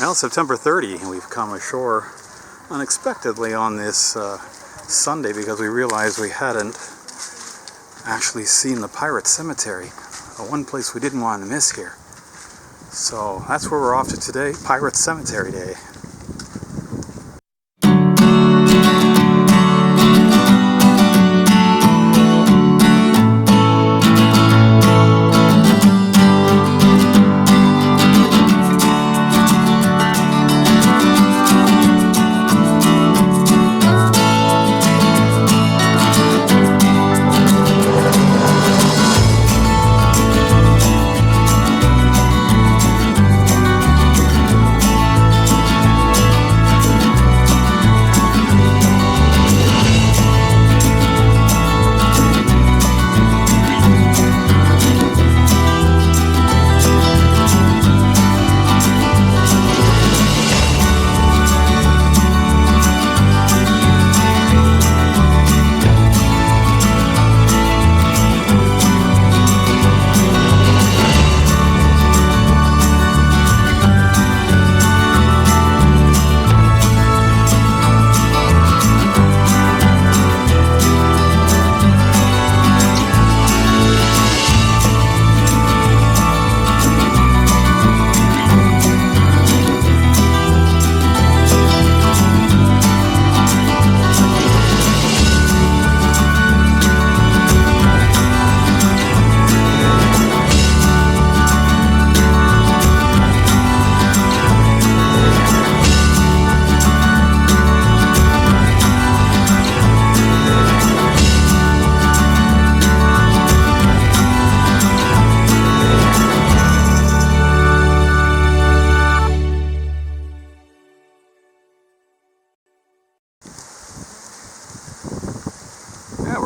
Well, September 30, and we've come ashore unexpectedly on this Sunday because we realized we hadn't actually seen the pirate cemetery. One place we didn't want to miss here. So that's where we're off to today, Pirate Cemetery Day.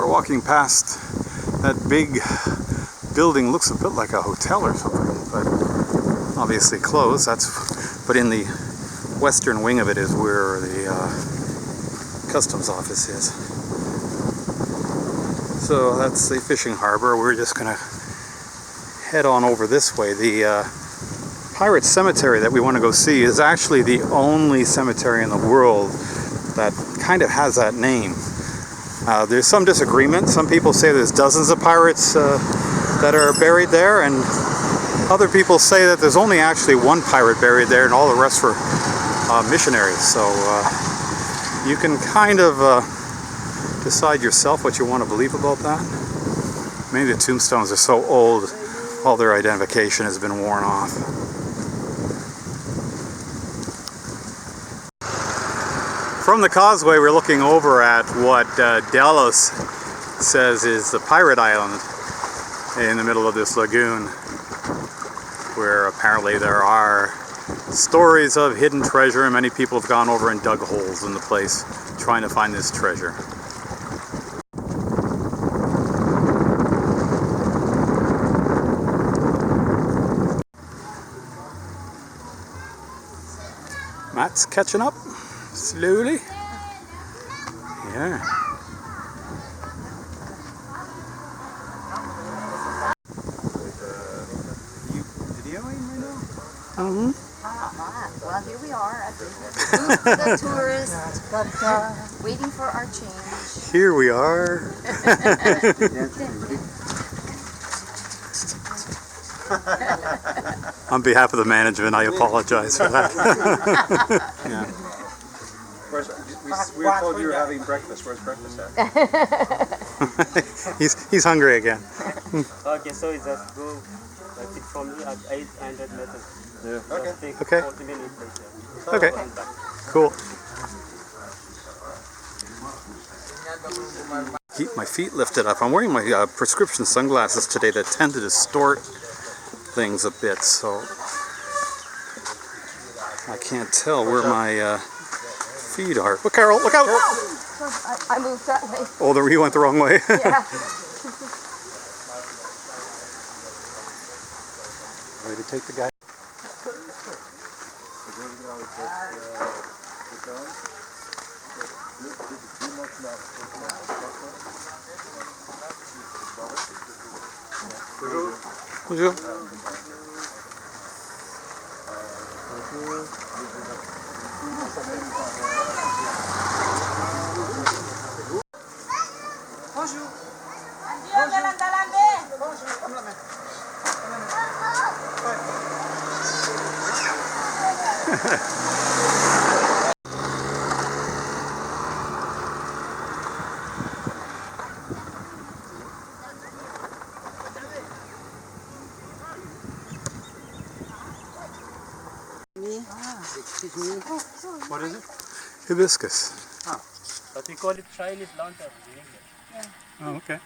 Walking past that big building, looks a bit like a hotel or something, but obviously closed. But in the western wing of it is where the customs office is. So that's the fishing harbor. We're just gonna head on over this way. The pirate cemetery that we want to go see is actually the only cemetery in the world that kind of has that name. There's some disagreement. Some people say there's dozens of pirates that are buried there, and other people say that there's only actually one pirate buried there and all the rest were missionaries. So you can kind of decide yourself what you want to believe about that. Maybe the tombstones are so old, all their identification has been worn off. From the causeway, we're looking over at what Delos says is the pirate island in the middle of this lagoon, where apparently there are stories of hidden treasure, and many people have gone over and dug holes in the place trying to find this treasure. Matt's catching up. Slowly. Yeah. You videoing right now? Mm-hmm. Well, here we are at the tourists, but waiting for our change. Here we are. On behalf of the management, I apologize for that. Yeah. We were told you were having breakfast. Where's breakfast at? He's hungry again. Okay, so it's just go take from me at 800 meters. Yeah. Okay. Okay. 40 minutes. Okay. Cool. Keep my feet lifted up. I'm wearing my prescription sunglasses today that tend to distort things a bit, so I can't tell where my feet are. Look, Carol, look out! I moved that way. Oh, you went the wrong way. Yeah. Ready to take the guy? Bonjour. Bonjour. Excuse me. What is it? Hibiscus. But we call it Chinese lantern in English. Oh, okay.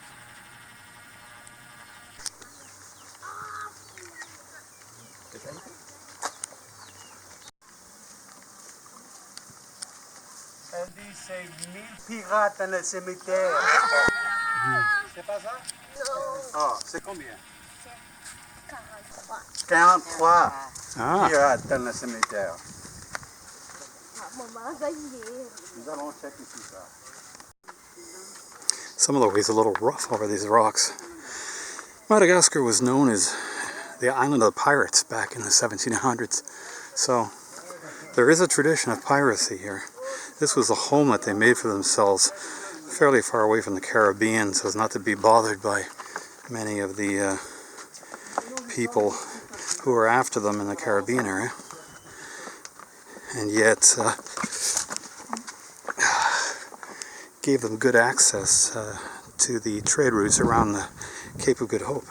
Elle dit c'est 1000 pirates dans le cimetière. C'est pas ça? Non. Ah, c'est combien? 43 Ah, pirates dans le cimetière. Nous allons checker tout ça. some of the ways a little rough over these rocks. Madagascar was known as the island of the pirates back in the 1700s. So there is a tradition of piracy here. This was a home that they made for themselves fairly far away from the Caribbean so as not to be bothered by many of the people who were after them in the Caribbean area. And yet gave them good access to the trade routes around the Cape of Good Hope.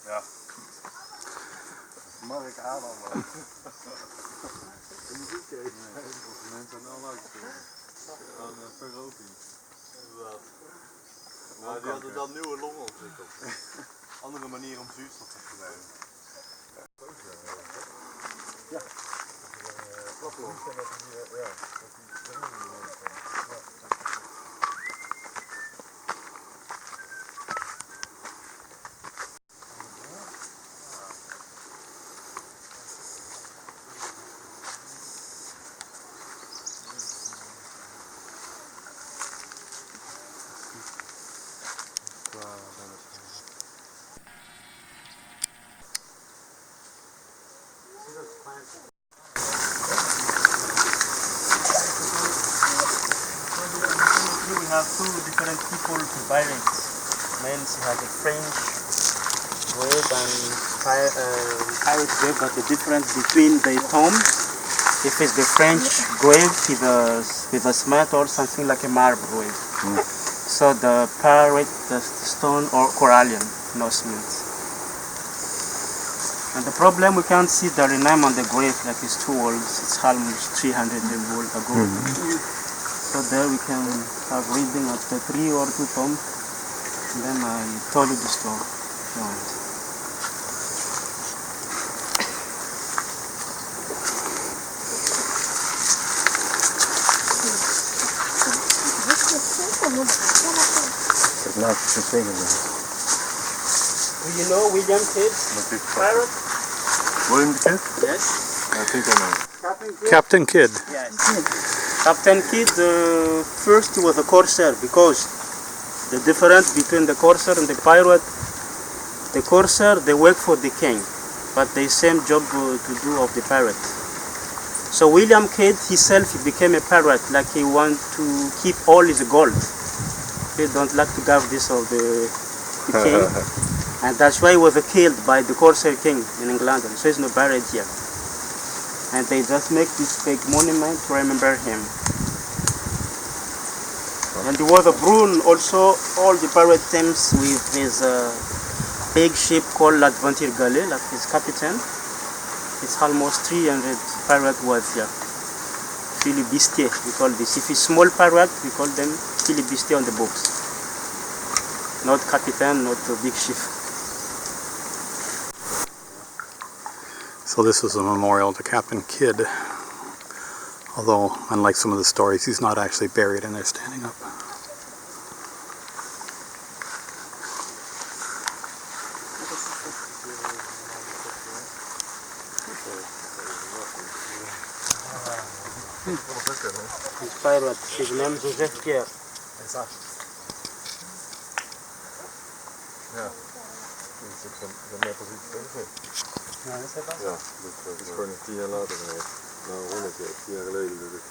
Ja. Mag ik aan allemaal? Mensen aan aan verroving. Nou, die hadden dan nieuwe longen ontwikkeld. Andere manier om zuurstof te vernemen. Ja. We have two different people to pirates. Means you have the French wave and pirate wave, but the difference between the tomb, if it's the French grave with a cement or something like a marble wave. So the pirate, the stone or corallian, no cement. And the problem, we can't see the name on the grave, like it's too old. It's almost 300 years ago. So there we can have reading of the 3 or 2 tombs. And then I told you the story. if you want. You know William Kidd, pirate? William Kidd? Yes. I think I know. Captain Kidd. Yes. Captain Kidd, first he was a corsair, because the difference between the corsair and the pirate, the corsair, they work for the king, but they same job to do of the pirate. So William Kidd himself, he became a pirate, like he want to keep all his gold. He don't like to give this of the king, and that's why he was killed by the corsair king in England. So he's not buried here. And they just make this big monument to remember him. And there was a Brune also, all the pirate teams with his big ship called l'Adventure Galley, like his captain. It's almost 300 pirate was here. Filibustier, we call this. If it's small pirate, we call them filibustier on the books. Not captain, not a big ship. So this was a memorial to Captain Kidd, although unlike some of the stories, he's not actually buried in there standing up. This pirate, his name is Joseph Pierre. Ja, is dat Ja, dat is gewoon 10 jaar later geweest. Nou, 100 jaar, 10 jaar geleden dus.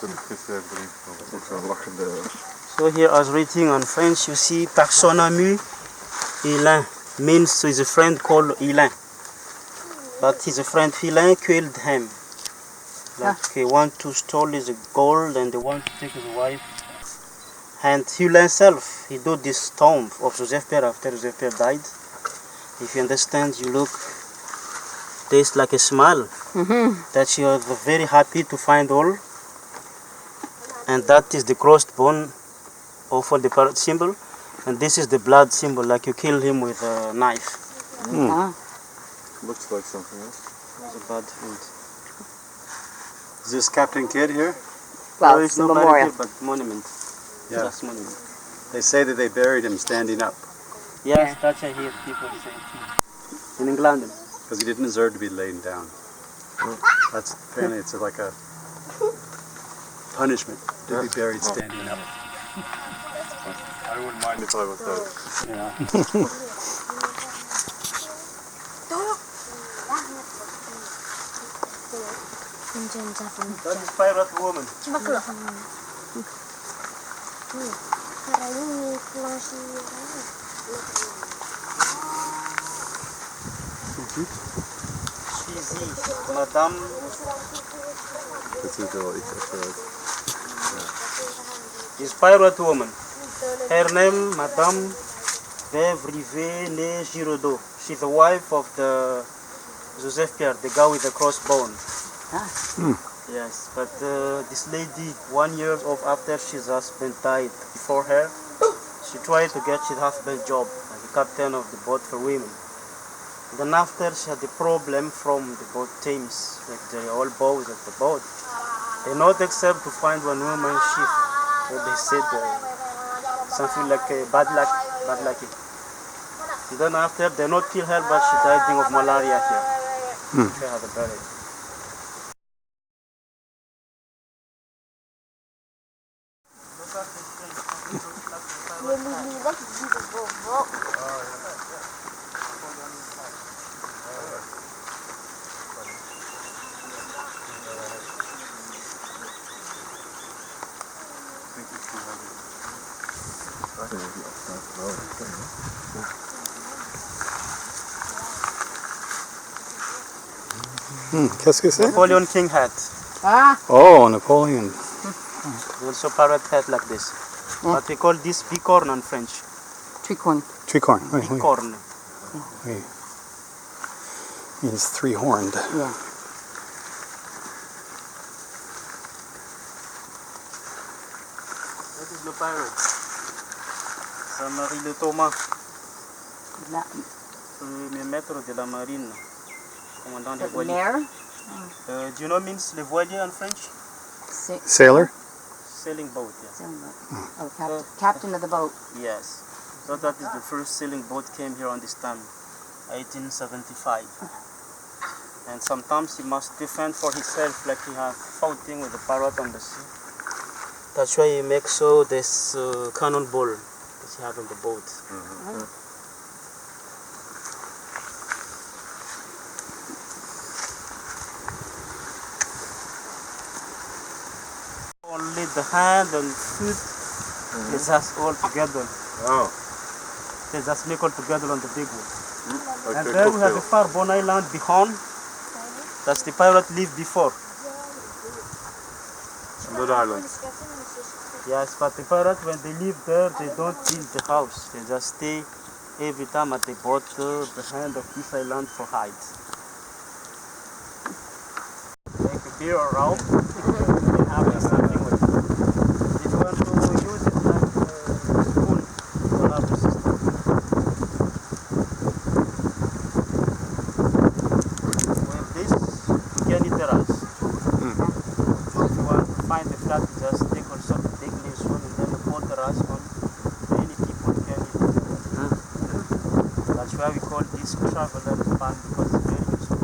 Toen ik gisteren erin gekomen, dat is ook zo'n lachende... So here I was reading on French, you see, personne amie, Ilain, means he's a friend called Ilain. But his friend Ilain killed him. Like he want to steal his gold and they want to take his wife. And Ilain himself, he do this tomb of Joseph Pierre after Joseph Pierre died. If you understand, you look, there's like a smile. That you are very happy to find all. And that is the crossed bone of the pirate symbol. And this is the blood symbol, like you kill him with a knife. Looks like something else. It's a bad wound. Is this Captain Kidd here? Well, There it's is the no memorial. barricade, but monument. Yeah. Just monument. They say that they buried him standing up Yes, that's I hear people say too. In England. because he didn't deserve to be laying down. That's apparently it's like a punishment to be buried standing up. I wouldn't mind if I was there. Yeah. That is pirate woman. She's Madame. Dat ziet er wel iets extra uit. Is pirate woman. Her name Madame Vevrive Giraudot. She's the wife of the Joseph Pierre, the guy with the crossbone. Yes, but this lady, 1 year of after his husband died, before her, she tried to get his husband job as a captain of the boat for women. Then after she had a problem from the boat teams, like the all bows of the boat. They not accept to find one woman ship. So they said something like bad luck, bad lucky. And then after they not kill her, but she died of malaria here. She had a buried. Qu'est-ce que c'est? Napoleon King hat. Oh, Napoleon. Also pirate hat like this. But we call this bicorn in French. Tricorn. Tricorn. Oui, oui. Bicorn. Oui. Means three-horned. Yeah. That is le pirate. Saint-Marie de Thomas, premier maître de la marine, commandant des voiliers. Mayor? Do you know means le voilier in French? Sailor? Sailing boat, yes. Oh, captain of the boat. Yes. So that is the first sailing boat came here on this time, 1875. And sometimes he must defend for himself, like he has fighting with the pirate on the sea. That's why he makes so this cannonball that he have on the boat. Only the hand and foot is just all together. Oh, They just make all together on the big one. like And a then we have a cocktail. Farbon Island behind. That's the pirate lived before. That island. Yes, but the pirates when they live there, they don't build the house. They just stay every time at the boat behind of this island for hide. Like a beer around, you can have something with it. If you want to use it like a spoon, you can have a system. With this, you can eat the rice. If you want to find the flat, you just take also the big leaves one and then you put the rice on. Many people can eat it. That's why we call this travelers palm because it's very useful.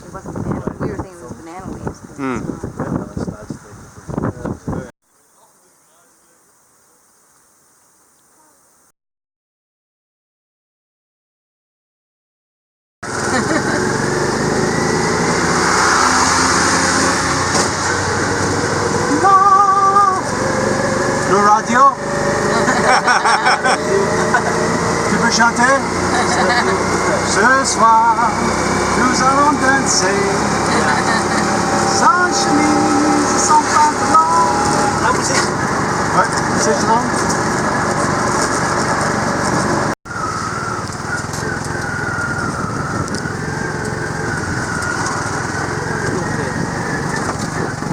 It wasn't banana. We were thinking it was banana leaves. Hmm. Le radio. Tu peux chanter? Ce soir, nous allons danser. Sans chemise, sans pantalon. La musique. Ouais, c'est bon.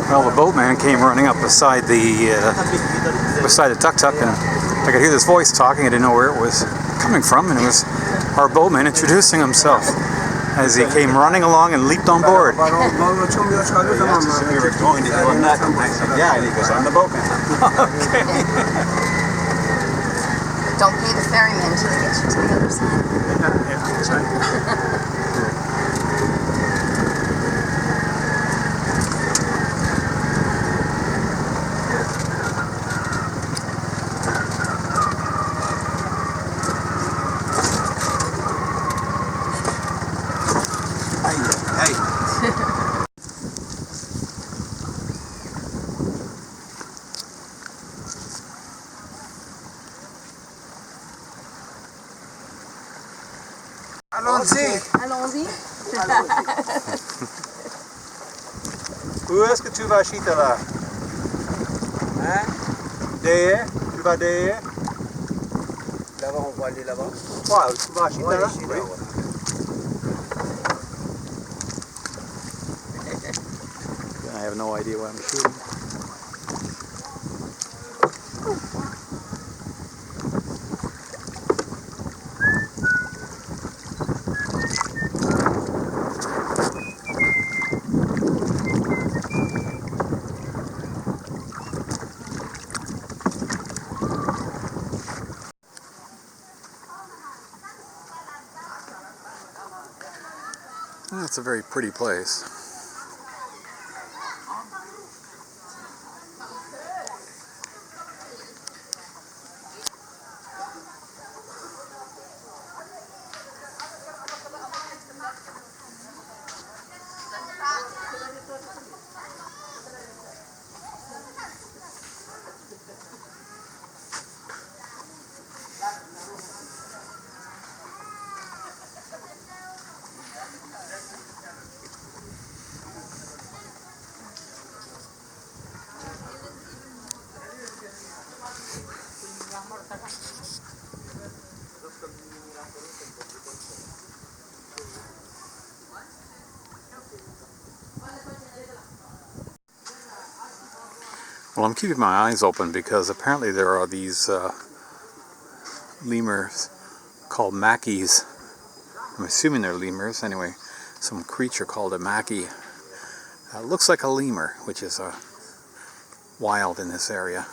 Well, the boatman came running up beside the tuk-tuk, and I could hear this voice talking. I didn't know where it was coming from, and it was our boatman introducing himself as he came running along and leaped on board. We were going to do a nut. Yeah, and he goes, I'm the boatman. Don't pay the ferryman until he gets you to the other side. Allons-y. Allons-y. Où est-ce que tu vas, Chita, là? Hein? Derrière? Tu vas derrière? Là-bas, on va aller là-bas. Ouais, tu vas, Chita, là? Oui. I have no idea what I'm shooting. That's a very pretty place. Well, I'm keeping my eyes open because apparently there are these lemurs called mackies. I'm assuming they're lemurs. Anyway, some creature called a mackie. Looks like a lemur, which is wild in this area.